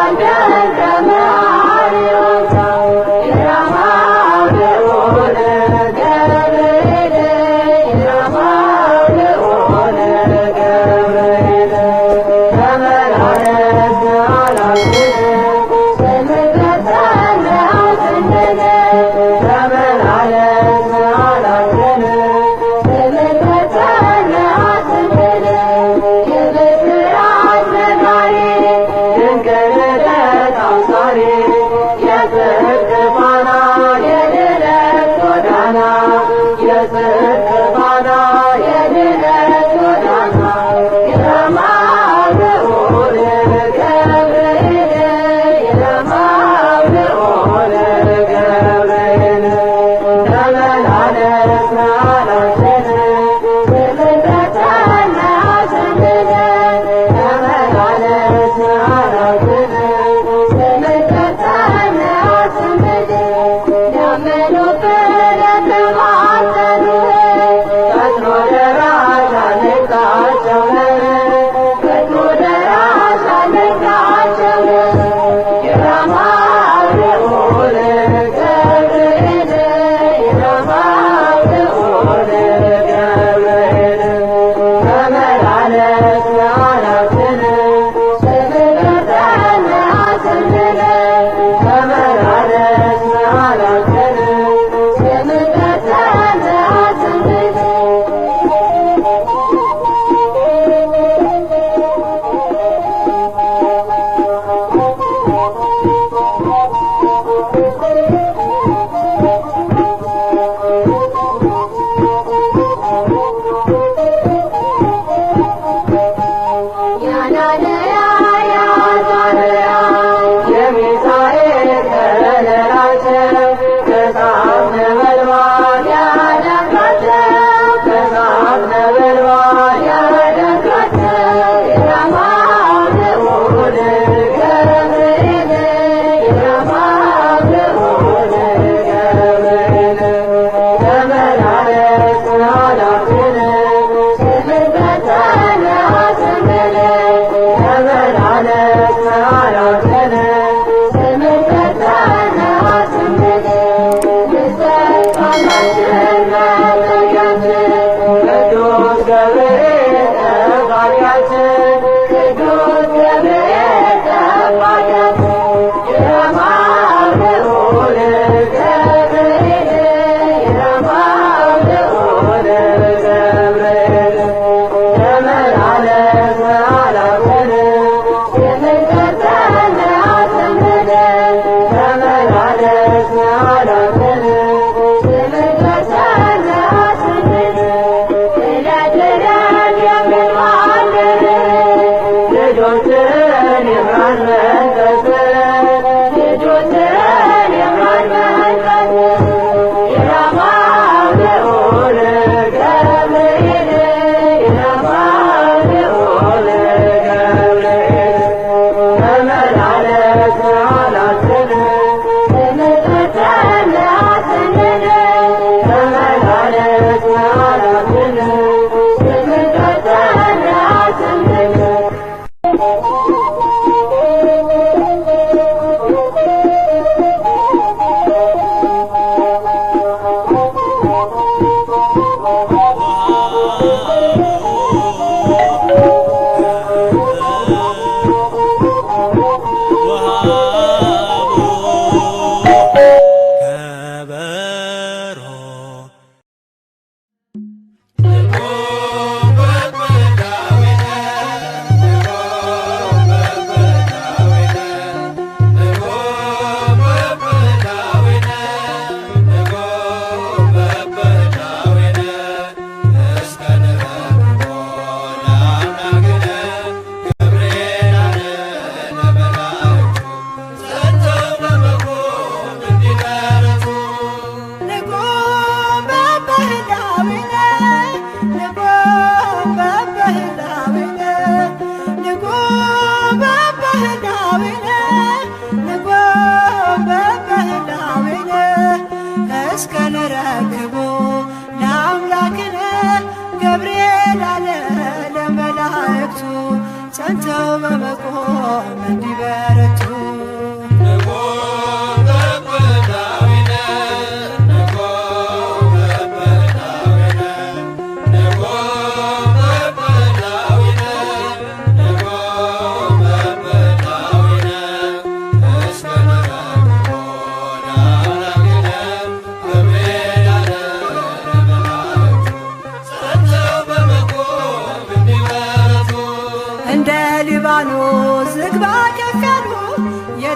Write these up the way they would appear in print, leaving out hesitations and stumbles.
Thank you.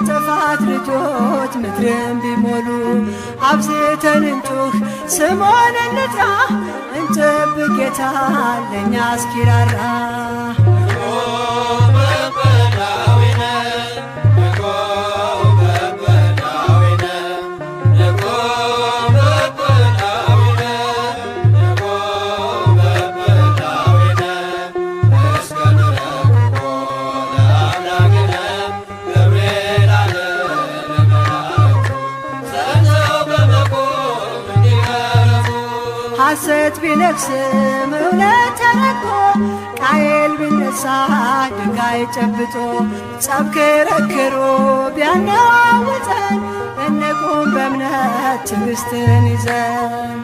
የጥፋት ልጆች ምድርን ቢሞሉ አብዝተን እንጩህ ስሙን እንጥራ እንጠብቅ ጌታ ለእኛ እስኪራራ ሐሰት ቢነግስም እውነት ተረግጦ ቃየል ቢነሳ ድንጋይ ጨብጦ ጸብ ክርክሩ ቢያነዋውጠን እንቁም በእምነት ትዕግስትን ይዘን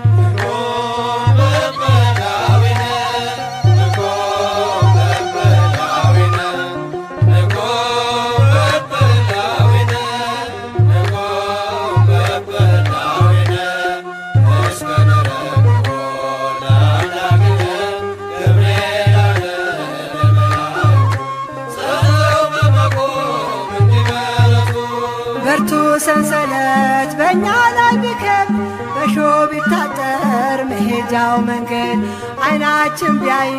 ሰንሰለት በእኛ ላይ ቢከብ በሾህ ቢታጠር መሄጃው መንገድ ዓይናችን ቢያይ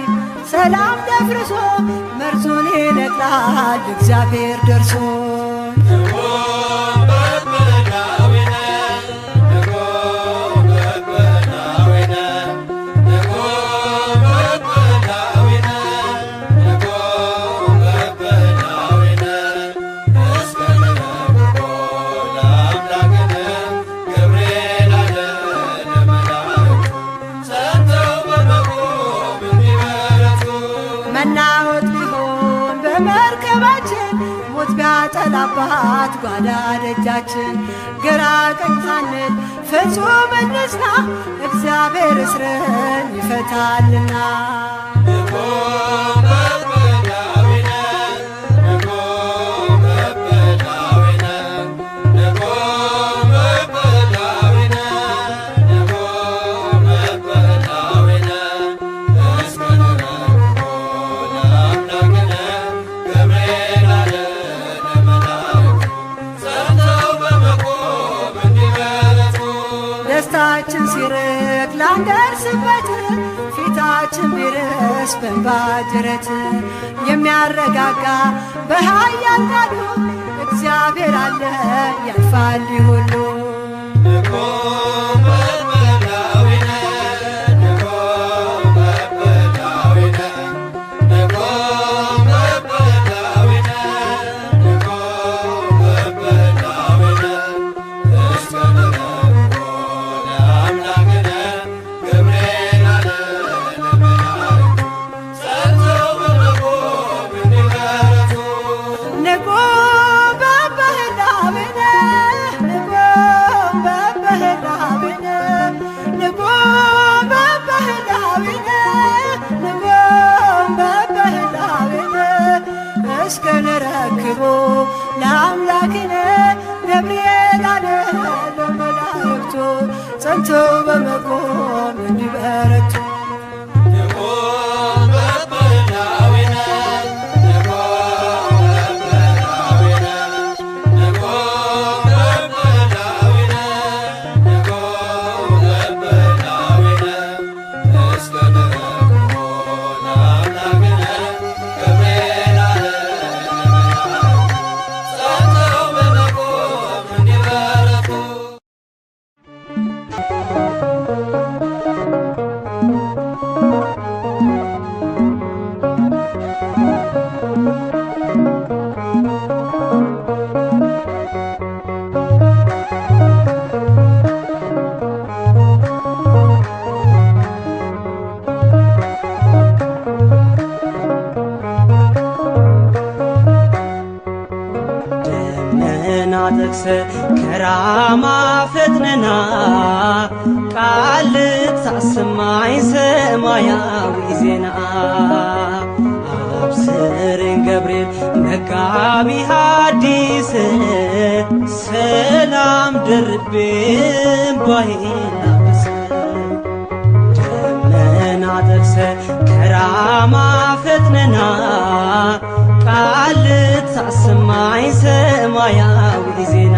ሰላም ደፍርሶ መርዙን ይነቅላል እግዚአብሔር ደርሶ መናወጥ ቢሆን በመርከባችን ሞት ቢያጠላባት ጓዳ ደጃችን ግራ ቀኝ ሳንል ፍጹም እንጽና እግዚአብሔር እስርን ይፈታልና ደስታችን ሲርቅ ላንደርስበት ፊታችን ቢርስ በእንባ ጅረት የሚያረጋጋ በኃያል ቃሉ እግዚአብሔር አለ ያልፋል ሁሉ እስከንረክቦ ለአምላክነ ገብርኤል አለ ለመላእክቱ ጸንተው በመቆም እንዲበረቱ ጠቅሰ ከራማ ፈጥነና ቃል ታሰማኝ ሰማያዊ ዜና አብስርን ገብርኤል መጋቢ ሐዲስ ሰላም ደርቤ ባይና በስ ደመና ጠቅሰ ከራማ ፈጥነና ቃል ልታሰማኝ ሰማያዊ ዜና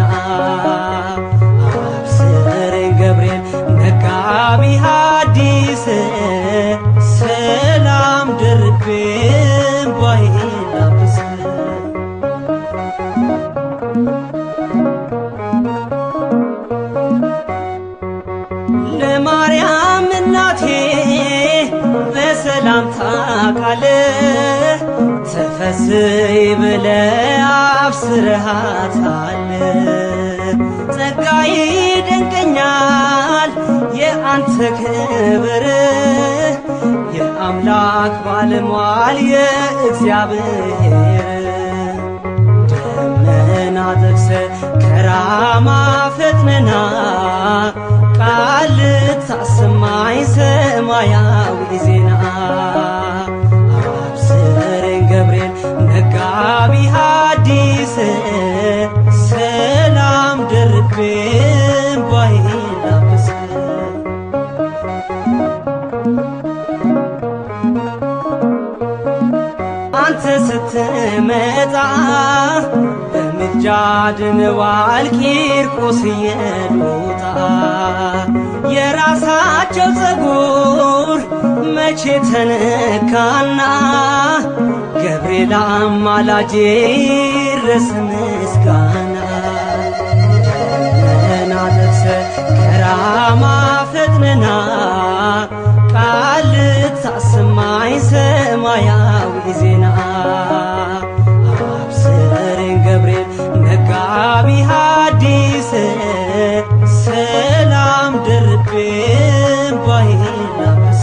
አብስረኝ ገብርኤል መጋቢ ሐዲስ ሰላም ደርቤ እንባዬን ላብስ ለማርያም እናቴ በሰላምታ ቃል ተፈሥሒ ብለህ አብስረሃታል። ጸጋ ይደንቀኛል የአንተ ክብር የአምላክ ባለሟል የእግዚአብሔር ደመና ጠቅሰህ ከራማ ፈጥነና ቃል ልታሰማኝ ሰማያዊ ዜና አብስረኝ ገብርኤል መጋቢ ሐዲስ ሰላም ደርቤ እንባዬን ላብስ አንተ ስትመጣ በምልጃ ድነዋል ቂርቆስ ኢየሉጣ የራሳቸው ፀጉር መቼ ተነካና ገብርኤል አማላጄ ይድረስ ምስጋና ደመና ጠቅሰህ ከራማ ፈጥነና ቃል ልታሰማኝ ሰማያዊ ዜና አብስረኝ ገብርኤል መጋቢ ሐዲስ ሰላም ደርቤ እንባዬን ላብስ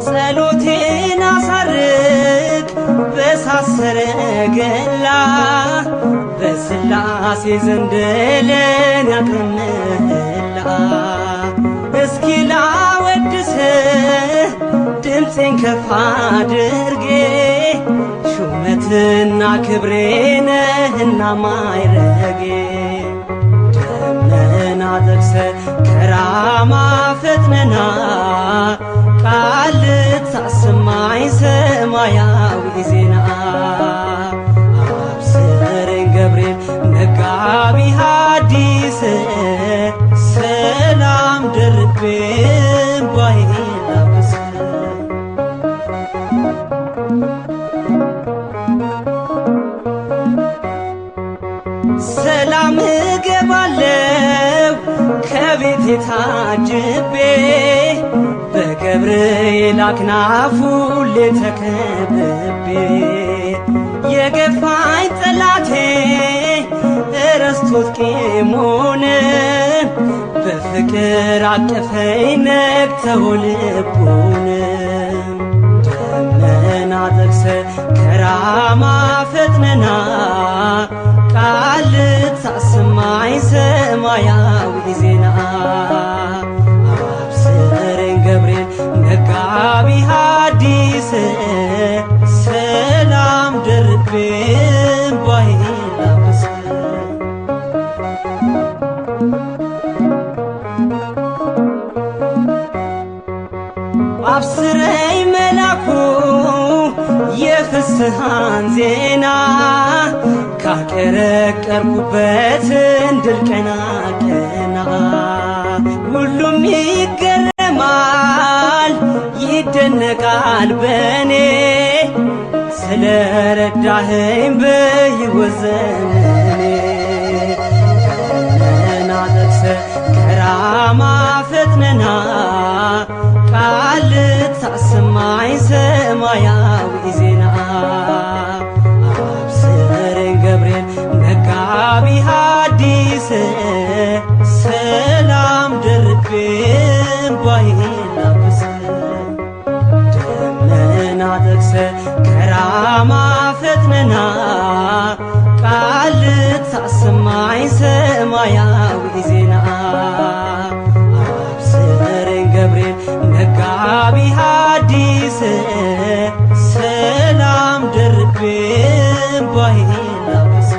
ጸሎቴን አሳርግ በእሳት ሰረገላ በሥላሴ ዘንድ ለኔ አቅርብላ እስኪ ላወድስህ ድምፄን ከፍ አድርጌ ሹመትና ክብሬ ነህና ማዕረጌ ደመና ጠቅሰህ ከራማ ፈጥነና ቃል ልታሰማኝ ሰማያዊ ዜና አብስረኝ ገብርኤል መጋቢ ሐዲስ ሰላም ደርቤ እንባዬን ላብስ ሰላም እገባለሁ ከቤቴ ታጅቤ በገብርኤል አክናፍ ሁሌ ተከብቤ የገፋኝ ጠላቴ ረስቶት ቂሙን በፍቅር አቀፈኝ ነክተው ልቡን ደመና ጠቅሰህ ከራማ ፈጥነና ቃል ልታሰማኝ ሰማያዊ ዜና አብስረኝ ገብርኤል መጋቢ ሐዲስ ሰላም ደርቤ እንባዬን ላብስ አብስረኝ መላኩ የፍስሐን ዜና ካቀረቀርኩበት እንድል ቀና ቀና ሁሉም ይገረማል ይደነቃል በኔ ስለረዳኸኝ በሕይወት ዘመኔ ደመና ጠቅሰህ ከራማ ፈጥነና ቃል ልታሰማኝ ሰማያዊ ዜና አብስረኝ ገብርኤል መጋቢ ሐዲስ ሰላም ደርቤ እንባዬን ላብስ ደመና ጠቅሰህ ከራማ ፈጥነና ቃል ልታሰማኝ ሰማያዊ ዜና አብስረኝ ገብርኤል መጋቢ ሐዲስ ሰላም ደርቤ እንባዬን ላብስ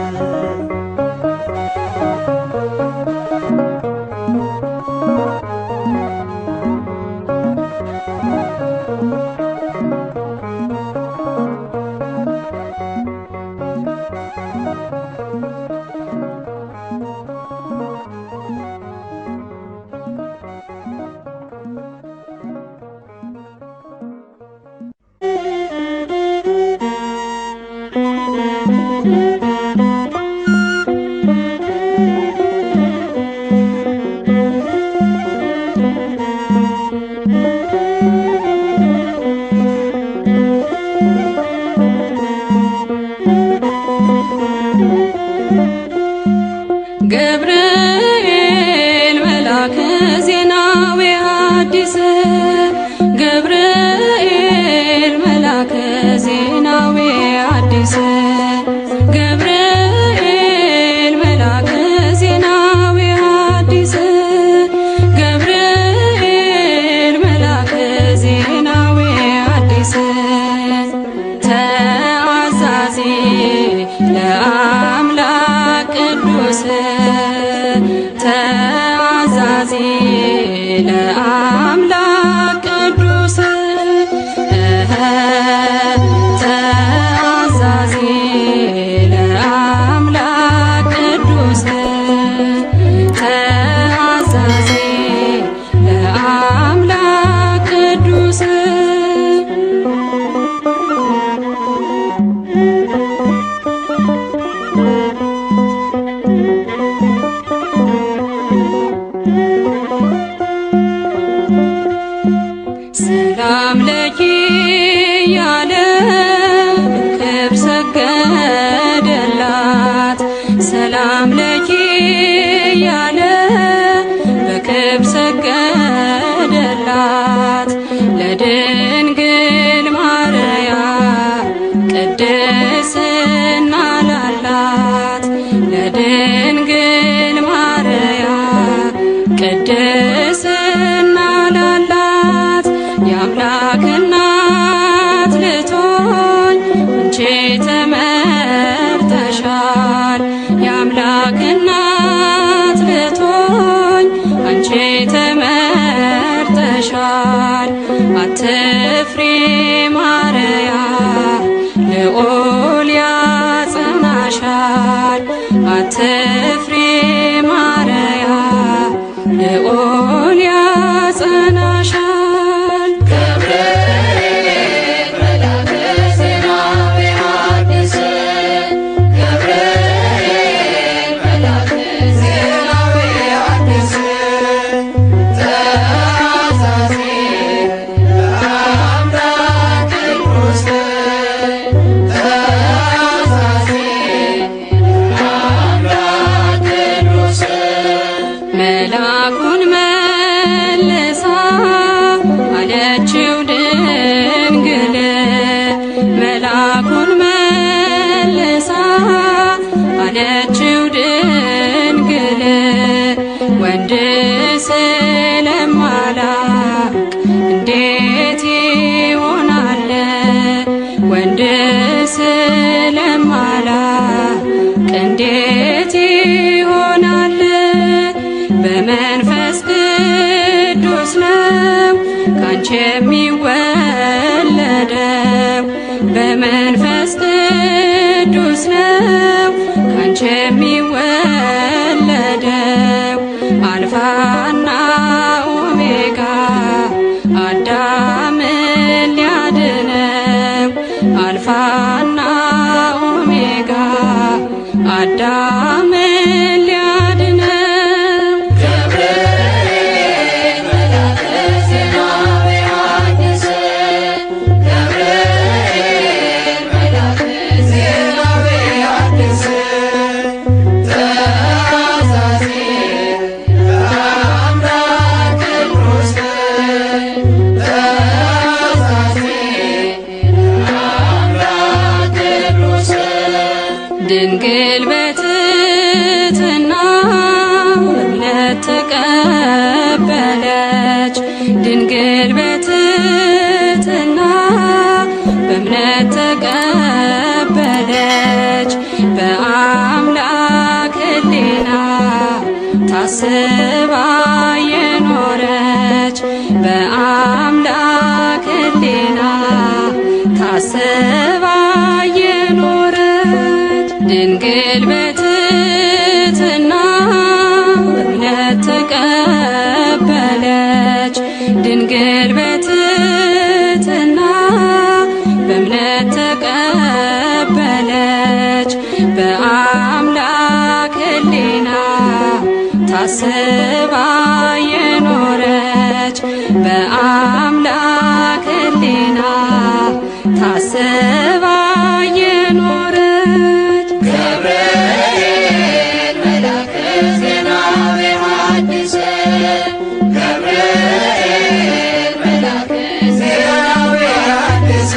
ገብርኤል መልአከ ዜናዊ ሐዲስ ገብርኤል መልአከ ዜናዊ ሐዲስ ገብርኤል መልአከ ዜናዊ ሐዲስ ገብርኤል መልአከ ዜናዊ ሐዲስ ተአዛዚ ለአምላክ ቅዱስ ተአዛዚ ለአምላክ ቅዱስ ተአዛዚ ለአምላክ ቅዱስ ተአዛዚ ለአምላክ ቅዱስ ሰላም ለኪ ያለ በክብር ሰገደላት ሰላም ለኪ ያለ በክብር ሰገደላት ለድንግል ማርያም ቅድስና ላላት ለድንግል ማርያም ቅድስና ላላት የአምላክ እናት ልትሆኝ አንቺ ተመርጠሻል የአምላክ እናት ልትሆኝ አንቺ ተመርጠሻል አትፍሪ ማርያም ልዑል ያጸናሻል አትፍሪ ማርያም ልዑል ያጸናሻል ገብርኤል መልአከ ዜናዊ ሐዲስ ገብርኤል መልአከ ዜናዊ ሐዲስ ተአዛዚ ለአምላክ ቅዱስ ተአዛዚ ለአምላክ ቅዱስ መልአኩን መልሳ አለችው ድንግል መልአኩን መልሳ አለችው ድንግል ወንድ ስለማላቅ እንዴት ይሆናል ወንድ ስለማላቅ እንዴት ይሆናል በመንፈስ ቅዱስ ነው ካንቺ የሚወለደው በመንፈስ ቅዱስ ነው ካንቺ የሚወለደው አልፋና ኦሜጋ አዳምን ሊያድነው አልፋና ኦሜጋ አዳምን ሊያድነው ገብርኤል መልአከ ዜናዊ ሐዲስ ገብርኤል መልአከ ዜናዊ ሐዲስ ተአዛዚ ለአምላክ ቅዱስ ተአዛዚ ለአምላክ ቅዱስ ድንግል በትሕትና እምነት ተቀበለች ድንግል በትሕትና በእምነት ተቀበለች በአምላክ ሕሊና ታስባ የኖረች በአምላክ ሕሊና ታስባ የኖረች ድንግል በትሕትና እምነት ተቀበለች። ድንግል በትሕትና በእምነት ተቀበለች። በአምላክ ሕሊና ታስባ የኖረች በአምላክ ሕሊና ታስባ የኖረች ገብርኤል መልአከ ዜናዊ ሐዲስ ገብርኤል መልአከ ዜናዊ ሐዲስ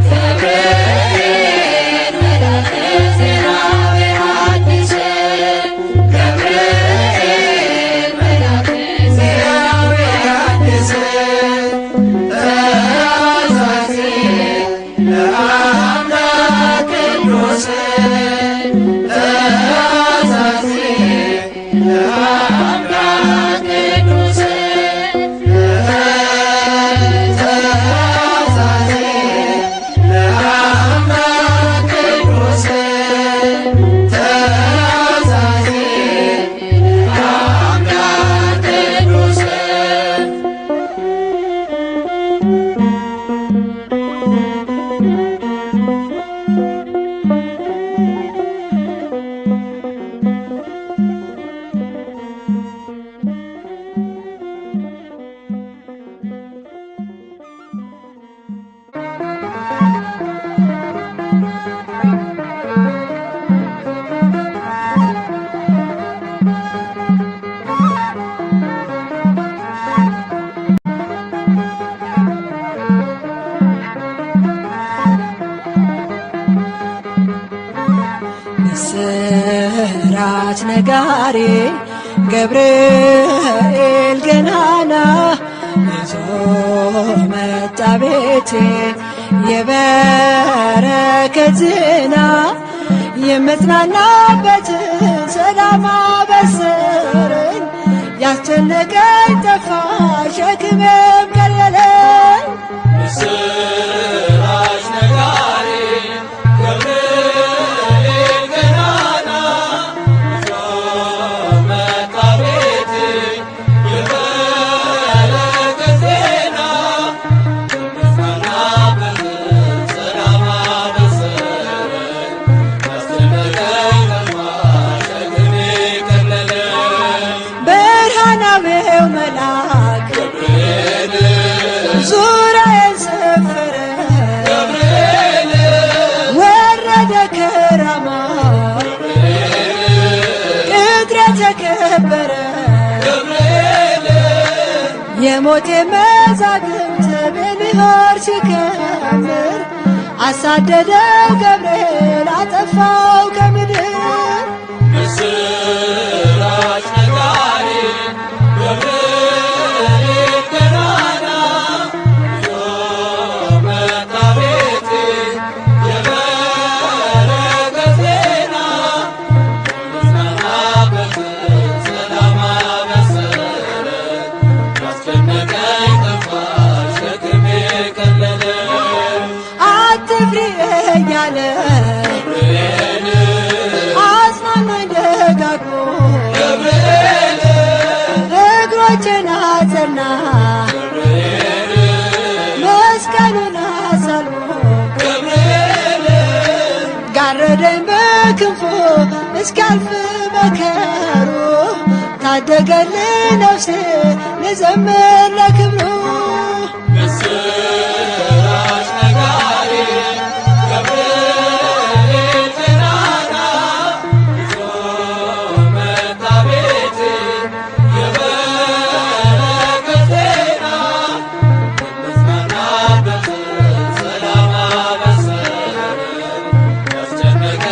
ገብርኤል መልአከ ዜናዊ ሐዲስ ገብርኤል መልአከ ዜናዊ ሐዲስ ተአዛዚ ለአምላክ ቅዱስ ተአዛዚ ለአምላክ ቅዱስ ተአዛዚ ለአምላክ ቅዱስ ተአዛዚ ለአምላክ ቅዱስ ምስራች ነጋሪ ገብርኤል ገናና ይዞ መጣ ቤቴ የበረከት ዜና የምጽናናበትን ሰላም አበሰረኝ። ያስጨነቀኝ ጠፋ ሸክሜም ቀለለኝ። ምስራች ነጋሪ ገብርኤል ገናና ይዞ መጣ ቤቴ የበረከት ዜና የምጽናናበትን ሰላም አበሰረኝ። ያስጨነቀኝ ጠፋ ሸክሜ ቀለለኝ። ብርሃናዊው መልአክ ገብርኤል ዙሪያዬን ሰፈረ ገብርኤል ወረደ ከራማ ቅጥሬ ተከበረ ገብርኤል የሞቴ መዛግብት በልሆር ሲከምር አሳደደው ገብርኤል አጠፋው ከምድር። ምስራች ነጋሪ ገብርኤል ገናና ይዞ መጣ ቤቴ የበረከት ዜና የምጽናናበትን ሰላም አበሰረኝ። ያስጨነቀኝ ጠፋ ሸክሜ ቀለለኝ። አትፍሪ እያለ ገብርኤል አጽናናኝ ደጋግሞ ገብርኤል እግሮቼን አጸና ገብርኤል መስቀሉን አሳልፎ ገብርኤል ጋረደኝ በክንፉ እስኪያልፍ መከሩ ታደገልኝ ነፍሴ ልዘምር ለክብሩ። ምስራች ነጋሪ ገብርኤል ገናና ይዞ መጣ ቤቴ የበረከት ዜና የምጽናናበትን ሰላም አበሰረኝ። ያስጨነቀኝ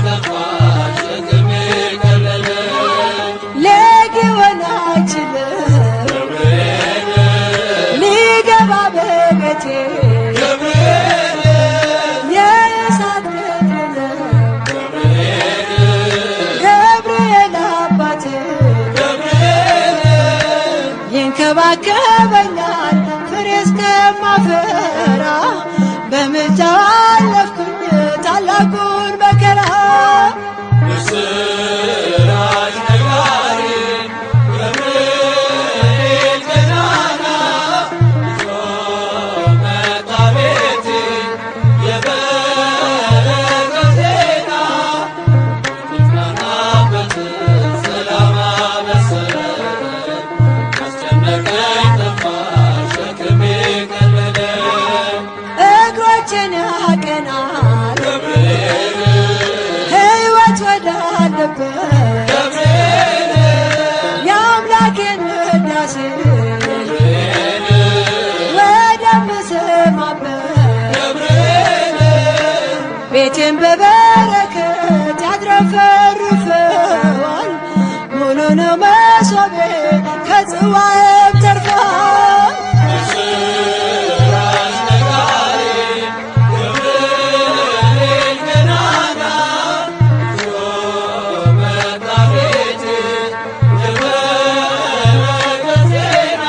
ጠፋ ሸክሜ ቀለለኝ። ሌጊዮን አይችልም ገብርኤል ሊገባ በቤቴ ገብርኤል የእሳት ቅጥር ነው ገብርኤል ገብርኤል አባቴ ገብርኤል ይንከባከበኛል ፍሬ እስከማፈራ በምልጃው አለፍኩኝ ታላቁን መከራ። ምስራች ነጋሪ ገብርኤል ገናና ይዞ መጣ ቤቴ የበረከት ዜና የተጽናናበት ሰላም አበሰረኝ ያስጨነቀኝ ጠፋ ሸክሜ ቀለለ እግሮችን ያቀናል ገብርኤል ሕይወት ወዳለበት ገብርኤል የአምላኬን ውዳሴ ገብርኤል ወደምሰማበት ገብርኤል ቤቴን በበረከት ያትረፈርፈዋል። ሙሉ ነው መሶቤ ከጽዋዬም ተርፏል። ምስራች ነጋሪ ገብርኤል ገናና ይዞ መጣ ቤቴ የበረከት ዜና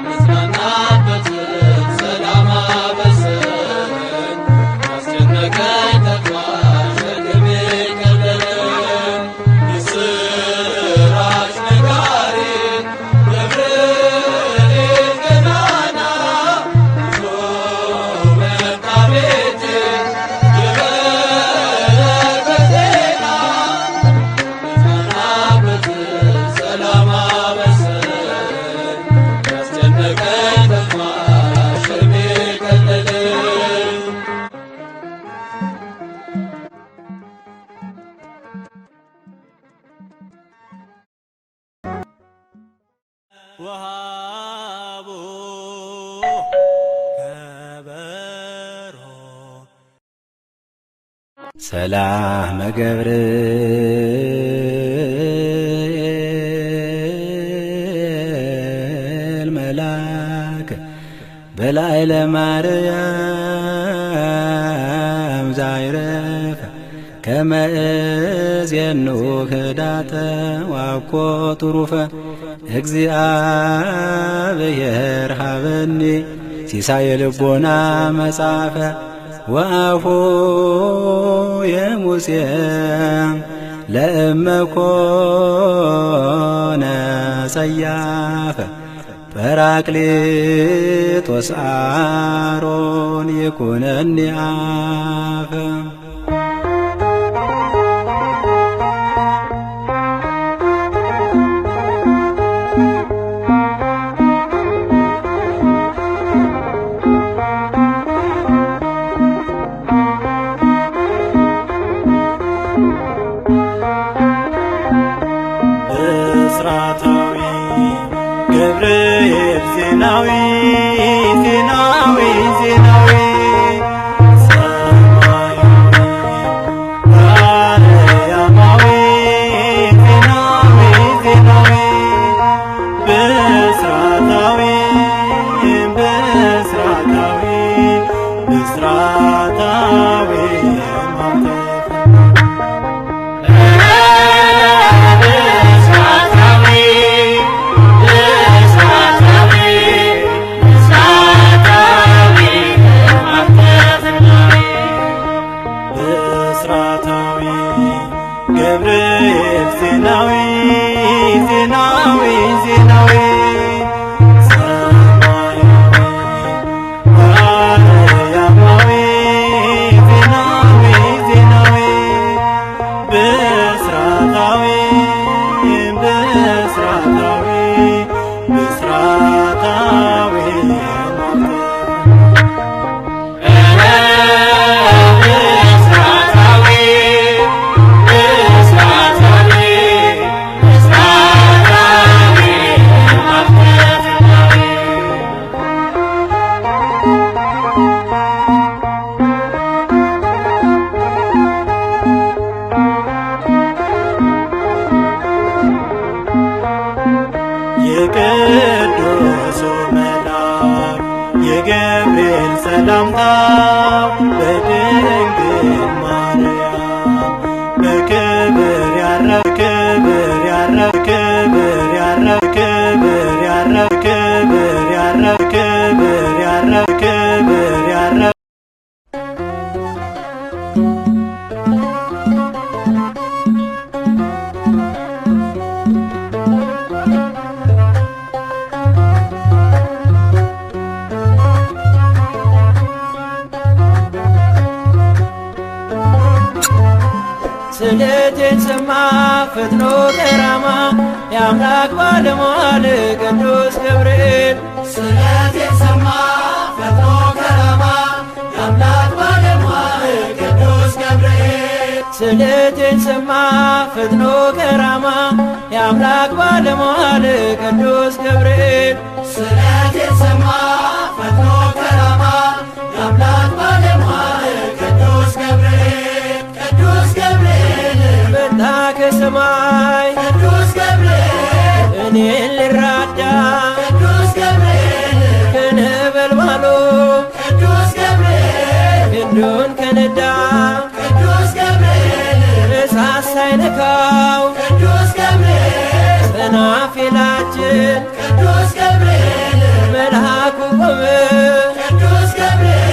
መጽናናበት ሰላም አበሰረኝ ያስጨነቀኝ ጠፋ ሸክሜ ቀለለ ምስራች ነጋሪ ገብርኤል ገናና ይዞ መጣ ቤቴ የበረከት ዜና መጽናናበት ሰላም አበሰረኝ ያስጨነቀኝ ጠፋ ሸክሜ ቀለለ ወሃቡ ከበሮ ሰላም ገብርኤል መልአክ በላዕለ ማርያም ዛይረፈ ከመ እዜኑ ህዳተ ዋኮ ትሩፈ እግዚአብሔር ሀበኒ ሲሳየ ልቦና መጻፈ ወአፉ የሙሴ ለእመኮነ ጸያፈ ጰራቅሊጦስ አሮን ይኩነኒ አፈ ብስራታዊ ገብርኤል ዜናዊ ዜናዊ ዜናዊ ሰማያዊ አርያማዊ ዜናዊ ዜናዊ ብስራታዊ ብስራታዊ ብስራታዊ ብስራታዊ ገብርኤል ዜናዊ ዜናዊ ዜናዊ ሰማያዊ አርያማዊ ዜናዊ ዜናዊ ብስራታዊ ብስራታዊ ብስራታዊ የቅዱሱ መልአክ የገብርኤል ሰላምታ በድንግል ማርያም በክብር ያረፈ ክብር ያረፈ ክብር ያረፈ ክብር ያረፈ ክብር ያረፈ ክብር ያረፈ ክብር ያረፈ ስለቴን ሰማ ፈጥኖ ከራማ የአምላክ ባለሟል ቅዱስ ገብርኤል ስለቴን ሰማ ፈጥኖ ከራማ የአምላክ ባለሟል ቅዱስ ገብርኤል ስለቴን ሰማ ፈጥኖ ከራማ የአምላክ ባለሟል ቅዱስ ገብርኤል ስለቴን ሰማ ፈጥኖ ከራማ የአምላክ ባለሟል ቅዱስ ገብርኤል ቅዱስ ገብርኤል መጣ ከሰማይ ቅዱስ ገብርኤል እኔን ልራዳ ቅዱስ ገብርኤል ከነበልባሉ ቅዱስ ገብርኤል ክንዱን ከነዳ ቅዱስ ገብርኤል እሳት ሳይነካው ቅዱስ ገብርኤል ሰናፊላችን ቅዱስ ገብርኤል መልአኩ ቆመ ቅዱስ ገብርኤል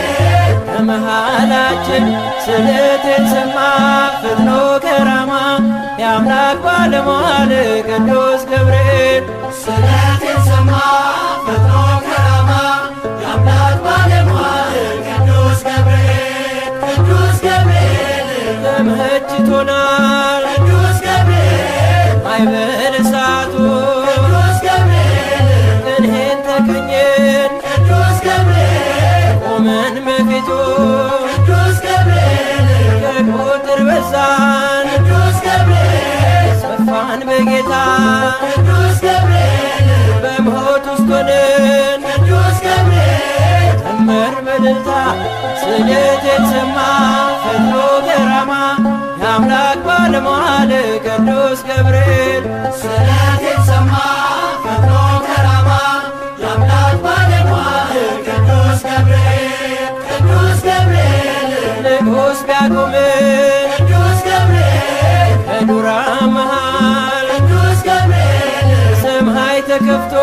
በመሃላችን ስለቴን ሰማ ፈጥኖ ከራማ የአምላክ ባለሟል ቅዱስ ገብርኤል ስለቴን ሰማ ፈጥኖ ከራማ የአምላክ ባለሟል ቅዱስ ገብርኤል ቅዱስ ገብርኤል ተመችቶናል ቅዱስ ገብርኤል ማዕበል እሳቱ ቅዱስ ገብርኤል እንሄን ተቀኘን ቅዱስ ገብርኤል ቆመን በፊቱ ቅዱስ ገብርኤል ከቁጥር በዛን ቅዱስ ገብርኤል ሰፋን በጌታ ቅዱስ ገብርኤል በሞት ውስጥ ሆነን ቅዱስ ገብርኤል ዘመር በእልልታ ስለቴን ሰማ ፈጥኖ ከራማ የአምላክ ባለሟል ቅዱስ ገብርኤል ስለቴን ሰማ ፈጥኖ ከራማ የአምላክ ባለሟል ቅዱስ ገብርኤል ቅዱስ ገብርኤል ንጉሥ ቢያቆምን ቅዱስ ገብርኤል በዱራ መሃል ቅዱስ ገብርኤል ሰማይ ተከፍቶ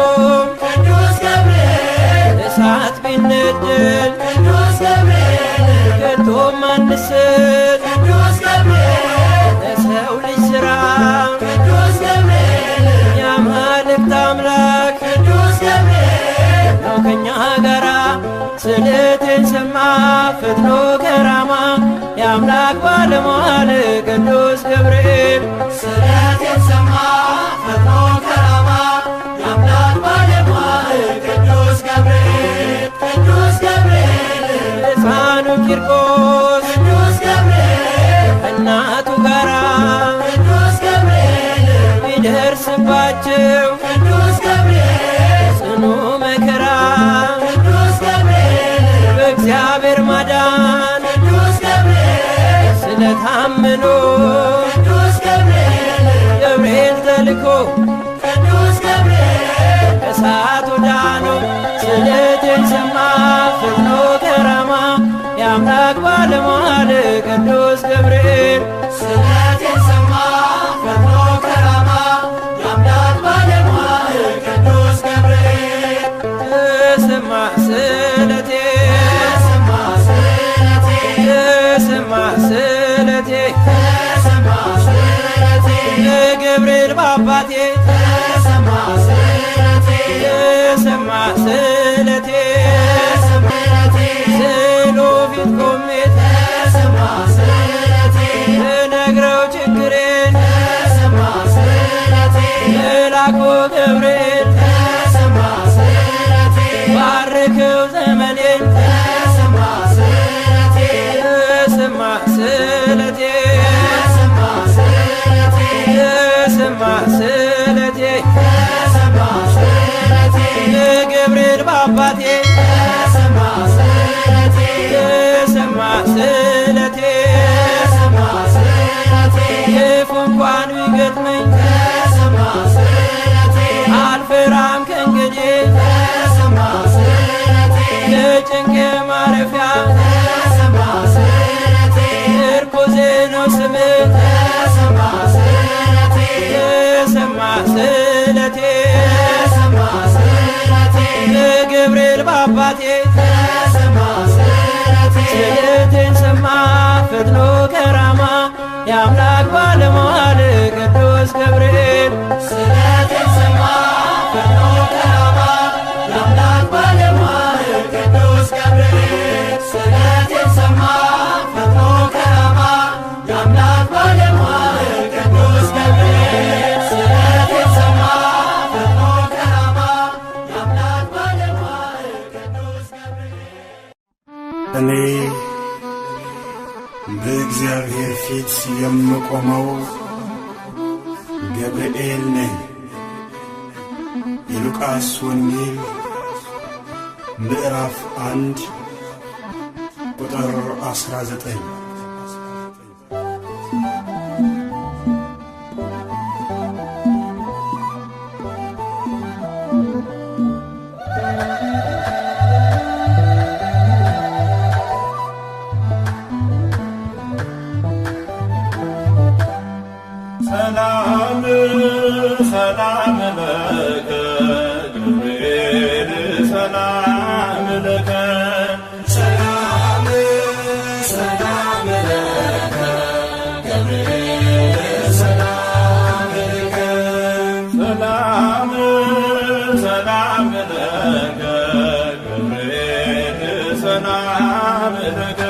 ቅዱስ ገብርኤል እሳት ቢነደድ ቅዱስ ገብርኤል ከቶም አንስት ቅዱስ ገብርኤል ለሰው ልጅ ሥራ ቅዱስ ገብርኤል የአማልክት አምላክ ቅዱስ ገብርኤል ነው ከኛ ጋራ ስለቴን ሰማ ፈጥኖ ከራማ የአምላክ ባለሟል ቅዱስ ገብርኤል ስለቴን ሰማ ፈጥኖ ከራማ የአምላክ ባለሟል ቅዱስ ገብርኤል ቅዱስ ገብርኤል ሕፃኑ ቂርቆስ ቅዱስ ገብርኤል ከእናቱ ጋራ ቅዱስ ገብርኤል ቢደርስባቸው ቅዱስ ገብርኤል ጽኑ መከራ ቅዱስ ገብርኤል በእግዚአብሔር ማዳን ቅዱስ ገብርኤል ስለታመኑ ቅዱስ ገብርኤል ገብርኤል ተልኮ ቅዱስ ገብርኤል ከእሳቱ ዳኑ ስለቴን ሰማ ፈጥኖ ከራማ የአምላክ ባለሟል ቅዱስ ገብርኤል ስለቴን ሰማ ፈጥኖ ከራማ የአምላክ ባለሟል ቅዱስ ገብርኤል ተሰማ ስለቴ ተሰማ ስለቴ ተሰማ ስለቴ ተሰማ ስለቴ የገብርኤል በአባቴ ተሰማ ስለቴ ተሰማ ስለቴ ተሰማ ስለቴ ስሉ ፊት ቆሜ ተሰማ ስለቴ ልነግረው ችግሬን ተሰማ ስለቴ መልአኩ ገብርኤል ተሰማ ስለቴ ባርከው ዘመኔን ተሰማ ስለቴ ተሰማ ስለቴ ተሰማ ስለቴ ተሰማ ስለቴ ተሰማ ስለቴ የገብርኤል በአባቴ ተሰማ ስለቴ ተሰማ ስለቴ ተሰማ ስለቴ ክፉ እንኳን ቢገጥመኝ ተሰማ ስለቴ አልፈራም ከእንግዲህ ተሰማ ስለቴ የጭንቄ ማረፊያ ተሰማ ስለቴ ምርኩዜ ነው ስምህ ተሰማ ስለቴ ተሰማ ስለቴ ተሰማ ስለቴ የገብርኤል በአባቴ ተሰማ ስለቴ ስለቴን ሰማ ፈጥኖ ከራማ የአምላክ ባለሟል ቅዱስ ገብርኤል ስለቴን ሰማ ፈጥኖ ከራማ የአምላክ ባለሟል ቅዱስ ገብርኤል ስለቴን ሰማ ፈጥኖ ከራማ የአምላክ ባለሟል እኔ በእግዚአብሔር ፊት የምቆመው ገብርኤል ነኝ። የሉቃስ ወንጌል ምዕራፍ 1 ቁጥር 19። ሰላም ሰላም ለከ ገብርኤል ሰላም ለከ ሰላም ሰላም ለከ ገብርኤል ሰላም ለከ ሰላም ሰላም ለከ ገብርኤል ሰላም ለከ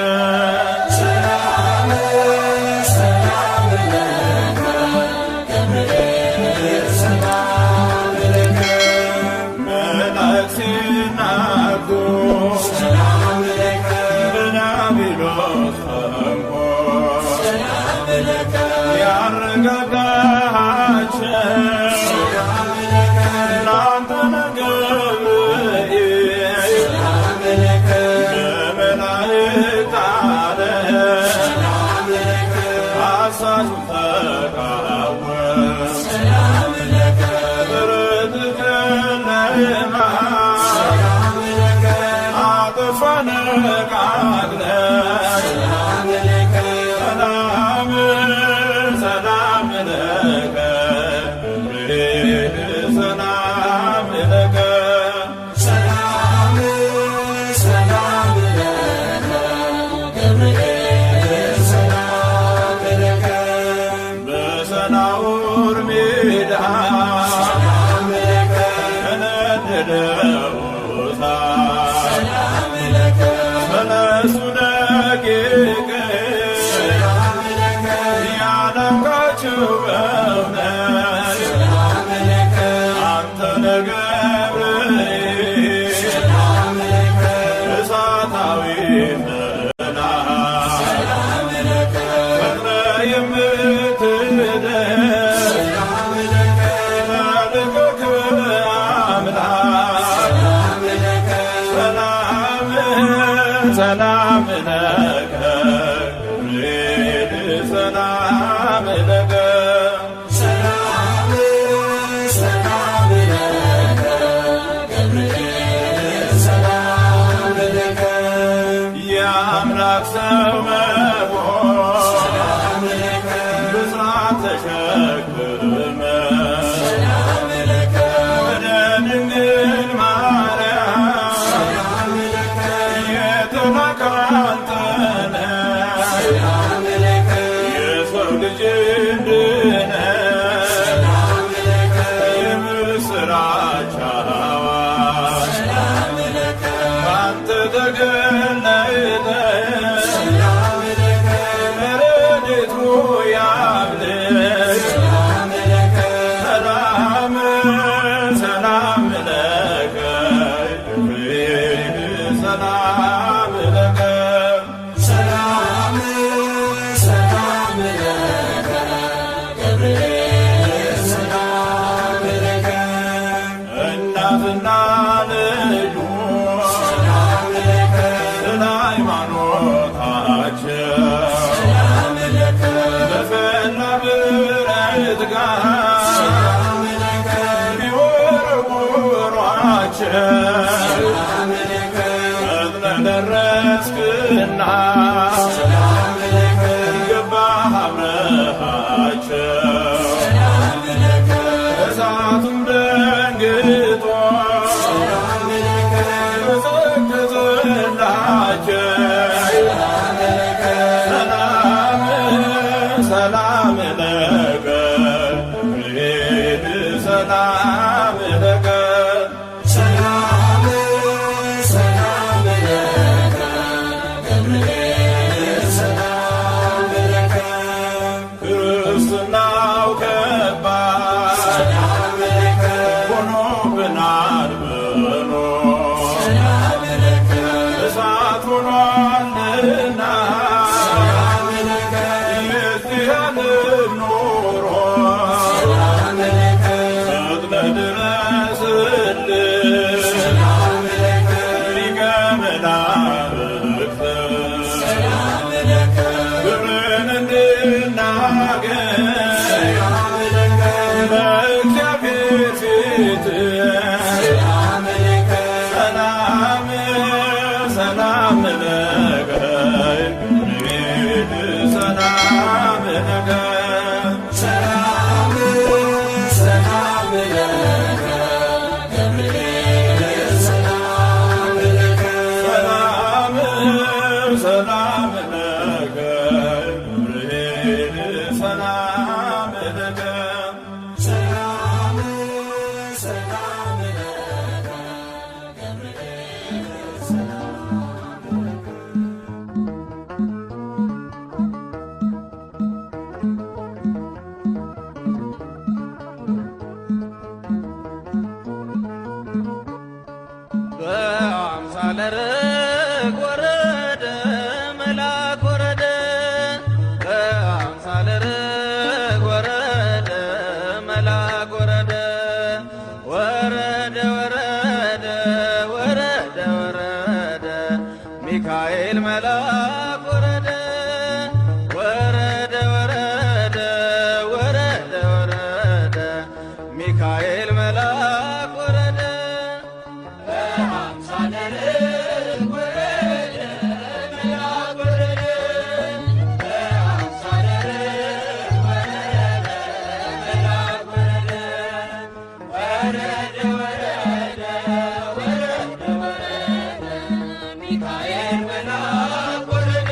ሰላም ለከ ገብርኤል ሰላም ለከ ሰላም ሰላም ለከ ገብርኤል ሰላም ለከ የአምላክ ሰው መሆን ሰላም ለከ ብስራት ተሸክመ ሰላም ለከ ወደ ድንግል ማርያም ሰላም ለከ የተላካንተነ ሰላም ለከ የሰው ልጅ እንድነ ሰላም ለከ የምስራች አዋጅ ሰላም ለከ ባንተ ተገለጠ ሰላም ለከ ረድኤቱ ያብልጥ ሰላም ለከ ሰላም ሰላም ለከ ገብርኤል ሰላም ለከ ሰላም ሰላም ለከ ገብርኤል ሰላም ለከ እናትና ልጁ ሰላም ለከ ስለ ሃይማኖታቸው ሰላም ለከ በፈላ ብረት ጋር ሰላም ለከ ቢወረውሯቸው ሰላም ለከ ፈጥነህ ደረስክና ሰላም ለከ ገባህ አብረሃቸው ሰላም ለከ እሳቱም ደንግጦ ሰላም ለከ ቀዘቀዘላቸው ሰላም ለከ ሰላም ሰላም ለከ ገብርኤል ሰላም ለከ ሰላም ሰላም ለከ ገብርኤል ሰላም ለከ ክርስትናው ከባድ ሰላም ለከ ሆኖብናል ብሎ ሰላም ለከ እሳት ሆኗል መልአክ ወረደ ወረደ ወረደ ወረደ ወረደ ሚካኤል መልአክ ወረደ በአምሳለ ርግብ ወረደ መልአክ ወረደ በአምሳለ ርግብ ወረደ መልአክ ወረደ ወረደ ወረደ ወረደ ወረደ ሚካኤል መልአክ ወረደ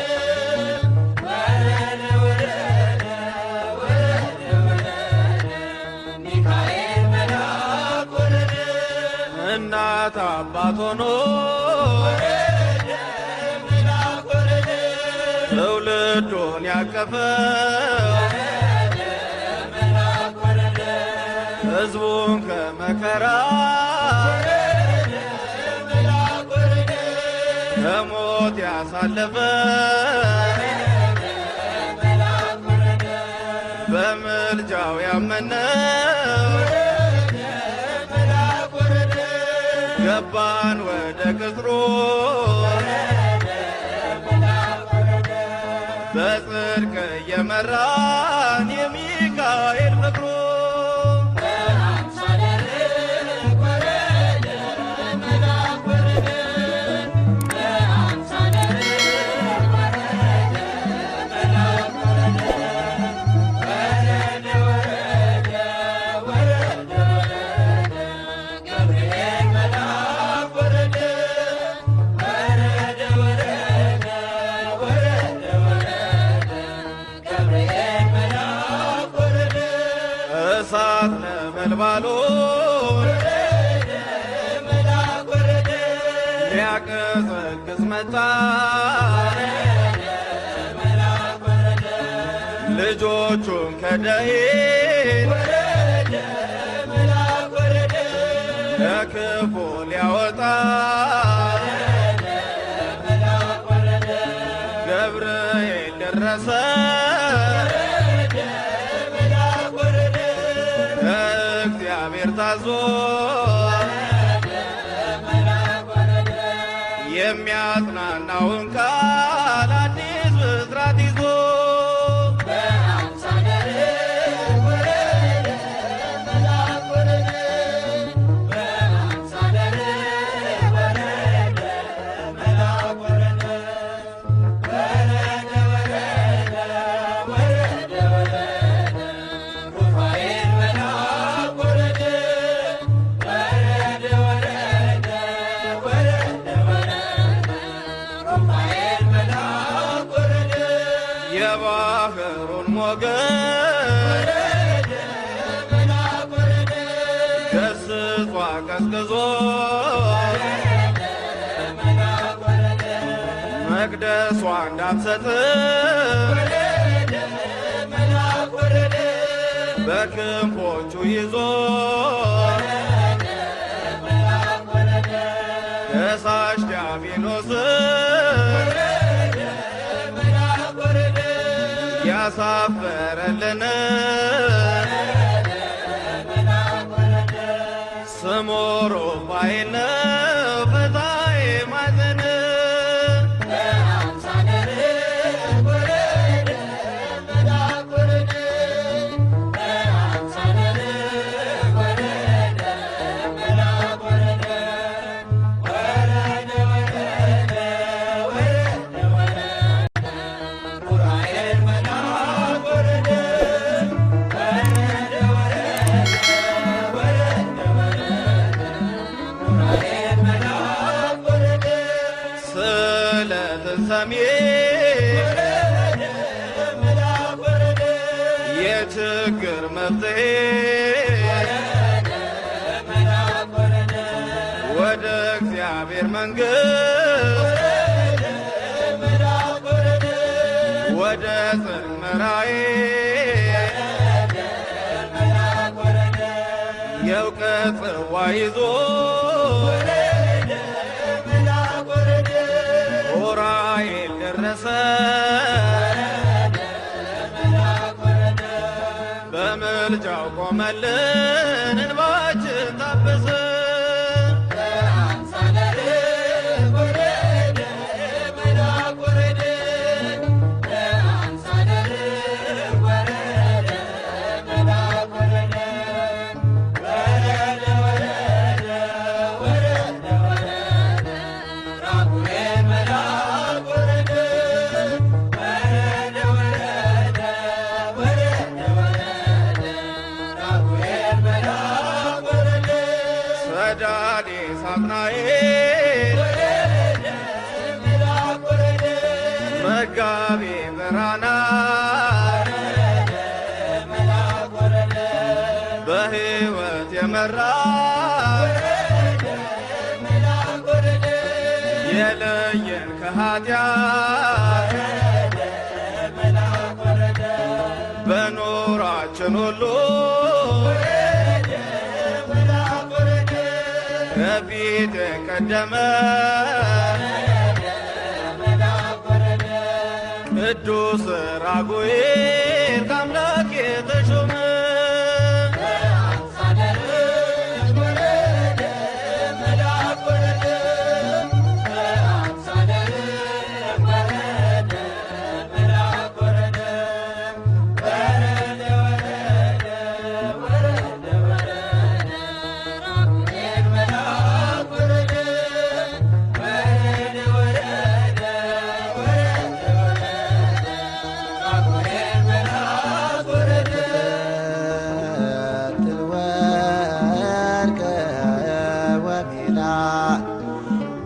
ወረደ ወረደ ወረደ ወረደ ሚካኤል መልአክ ወረደ እናት አባት ሆኖ ወረደ መልአክ ወረደ ትውልዱን ያቀፈ ወረደ መልአክ ወረደ ሕዝቡን ከመከራ ወረደ መልአክ ወረደ ከሞት ያሳለፈ ወረደ መልአክ ወረደ በምልጃው ያመነ ወረደ መልአክ ወረደ ገባን ወደ ቅጥሩ ወረደ መልአክ ወረደ በጽድቅ እየመራን የሚካኤል ፍቅሩ በአምሳለ ርግብ ወረደ መልአክ ወረደ በአምሳለ ርግብ ወረደ መልአክ ወረደ ወረደ ወረደ ወረደ ወረደ ገብርኤል መልአክ ወረደ ወረደ ወረደ ወረደ ወረደ ገብርኤል መልአክ ወረደ እሳት ነበልባሉ ወረደ መልአክ ወረደ ሊያቀዘቅዝ መጣ ወረደ መልአክ ወረደ ልጆቹን ከደይን ወረደ መልአክ ወረደ ከክፉ ሊያወጣ ወረደ መልአክ ወረደ ገብርኤል ደረሰ ወረደ መልአክ ወረደ ከእግዚአብሔር ታዞ ወረደ መልአክ ወረደ የሚያጽናናውን ቃል አዲስ ብስራት ይዞ በአምሳለ ርግብ ወረደ መልአክ ወረደ በአምሳለ ርግብ ወረደ መልአክ ወረደ ወረደ ወረደ ወረደ ወረደ ሩፋኤል መልአክ ወረደ ወረደ ወረደ ወረደ ወረደ ሩፋኤል መልአክ ወረደ የባህሩን ሞገድ ወረደ መልአክ ወረደ ገስጿ ቀዝቅዞ ወረደ መልአክ ወረደ መቅደሷ እንዳትሰጥ ወረደ መልአክ ወረደ በክንፎቹ ይዞ ወረደ መልአክ ወረደ ከሳሽ ዲያብሎስ ወረደ መልአክ ወረደ ያሳፈረልን ወረደ መልአክ ወረደ ስሙ ሩፋኤል ነው ፈታዬ ማዕዘን በአምሳለ ርግብ ወረደ መልአክ ወረደ በአምሳለ ርግብ ወረደ መልአክ ወረደ ወረደ ወረደ ወረደ ወረደ ሩፋኤል መልአክ ወረደ ወረደ ወረደ ወረደ ወረደ ሩፋኤል መልአክ ወረደ ስለትን ሰሚ ወረደ መልአክ ወረደ የችግር መፍትሄ ወረደ መልአክ ወረደ ወደ እግዚአብሔር መንግሥት ወረደ መልአክ ወረደ ወደ ጽድቅ መራዬ ወረደ መልአክ ወረደ የእውቀት ጽዋ ይዞ ወረደ መልአክ ወረደ ዑራኤል ደረሰ ወረደ መልአክ ወረደ በምልጃው ቆመልን እንባችን ታበሰ በአምሳለ ርግብ ወረደ መልአክ ወረደ መጋቢ ብርሃናት በሕይወት የመራ የለየን ከኃጢአት በኑራችን ሁሉ ከፊት የቀደመ ቅዱስ ራጉኤል ከአምላክ የተሾመ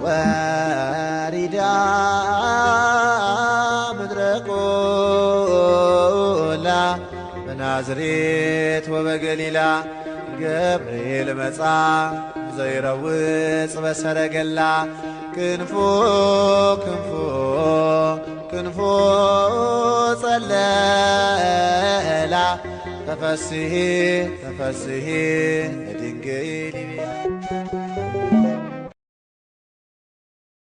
ወሪዳ ምድረቆላ በናዝሬት ወበገሊላ ገብርኤል መጻ ዘይረውጽ በሰረገላ ክንፎ ክንፎ ክንፎ ጸለላ ተፈስሒ ተፈስሒ ለድንግል